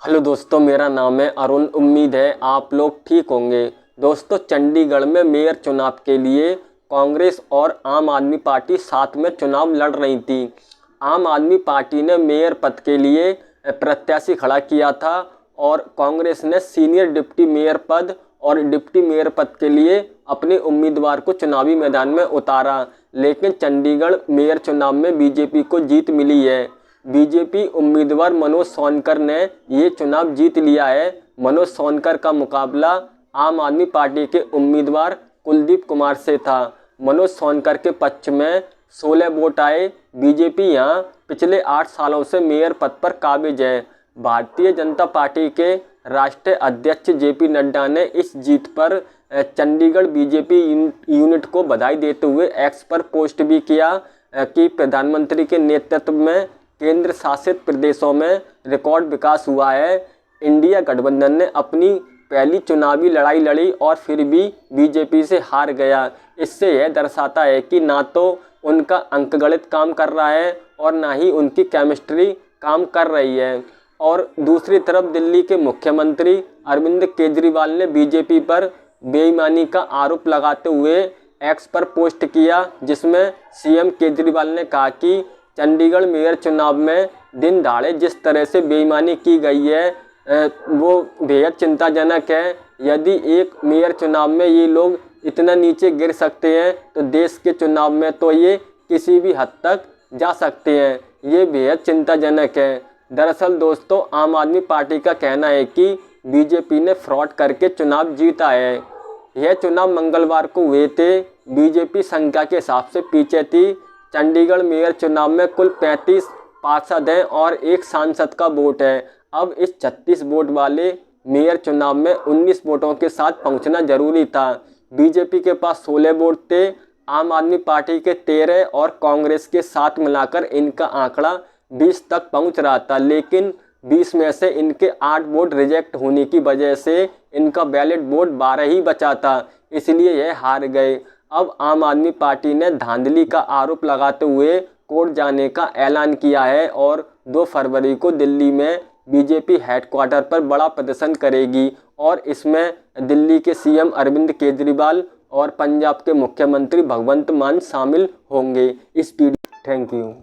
Hello दोस्तों, मेरा नाम है अरुण। उम्मीद है आप लोग ठीक होंगे। दोस्तों, चंडीगढ़ में मेयर चुनाव के लिए कांग्रेस और आम आदमी पार्टी साथ में चुनाव लड़ रही थी। आम आदमी पार्टी ने मेयर पद के लिए प्रत्याशी खड़ा किया था और कांग्रेस ने सीनियर डिप्टी मेयर पद और डिप्टी मेयर पद के लिए अपने उम्मीदवार को चुनावी मैदान में उतारा। लेकिन चंडीगढ़ मेयर चुनाव में बीजेपी को जीत मिली है। बीजेपी उम्मीदवार मनोज सोनकर ने ये चुनाव जीत लिया है। मनोज सोनकर का मुकाबला आम आदमी पार्टी के उम्मीदवार कुलदीप कुमार से था। मनोज सोनकर के पक्ष में 16 वोट आए। बीजेपी यहाँ पिछले 8 सालों से मेयर पद पर काबिज है। भारतीय जनता पार्टी के राष्ट्रीय अध्यक्ष जेपी नड्डा ने इस जीत पर चंडीगढ़ बीजेपी यूनिट को बधाई देते हुए एक्स पर पोस्ट भी किया कि प्रधानमंत्री के नेतृत्व में केंद्र शासित प्रदेशों में रिकॉर्ड विकास हुआ है। इंडिया गठबंधन ने अपनी पहली चुनावी लड़ाई लड़ी और फिर भी बीजेपी से हार गया। इससे यह दर्शाता है कि ना तो उनका अंकगणित काम कर रहा है और ना ही उनकी केमिस्ट्री काम कर रही है। और दूसरी तरफ दिल्ली के मुख्यमंत्री अरविंद केजरीवाल ने बीजेपी पर बेईमानी का आरोप लगाते हुए एक्स पर पोस्ट किया, जिसमें सीएम केजरीवाल ने कहा कि चंडीगढ़ मेयर चुनाव में दिन दहाड़े जिस तरह से बेईमानी की गई है वो बेहद चिंताजनक है। यदि एक मेयर चुनाव में ये लोग इतना नीचे गिर सकते हैं तो देश के चुनाव में तो ये किसी भी हद तक जा सकते हैं। ये बेहद चिंताजनक है। दरअसल दोस्तों, आम आदमी पार्टी का कहना है कि बीजेपी ने फ्रॉड करके चुनाव जीता है। यह चुनाव मंगलवार को हुए थे। बीजेपी संख्या के हिसाब से पीछे थी। चंडीगढ़ मेयर चुनाव में कुल 35 पार्षद हैं और एक सांसद का वोट है। अब इस 36 वोट वाले मेयर चुनाव में 19 वोटों के साथ पहुंचना जरूरी था। बीजेपी के पास 16 वोट थे, आम आदमी पार्टी के 13 और कांग्रेस के 7 मिलाकर इनका आंकड़ा 20 तक पहुंच रहा था। लेकिन 20 में से इनके 8 वोट रिजेक्ट होने की वजह से इनका बैलेट वोट 12 ही बचा था, इसलिए यह हार गए। अब आम आदमी पार्टी ने धांधली का आरोप लगाते हुए कोर्ट जाने का ऐलान किया है और 2 फरवरी को दिल्ली में बीजेपी हेडक्वार्टर पर बड़ा प्रदर्शन करेगी और इसमें दिल्ली के सीएम अरविंद केजरीवाल और पंजाब के मुख्यमंत्री भगवंत मान शामिल होंगे। इस वीडियो थैंक यू।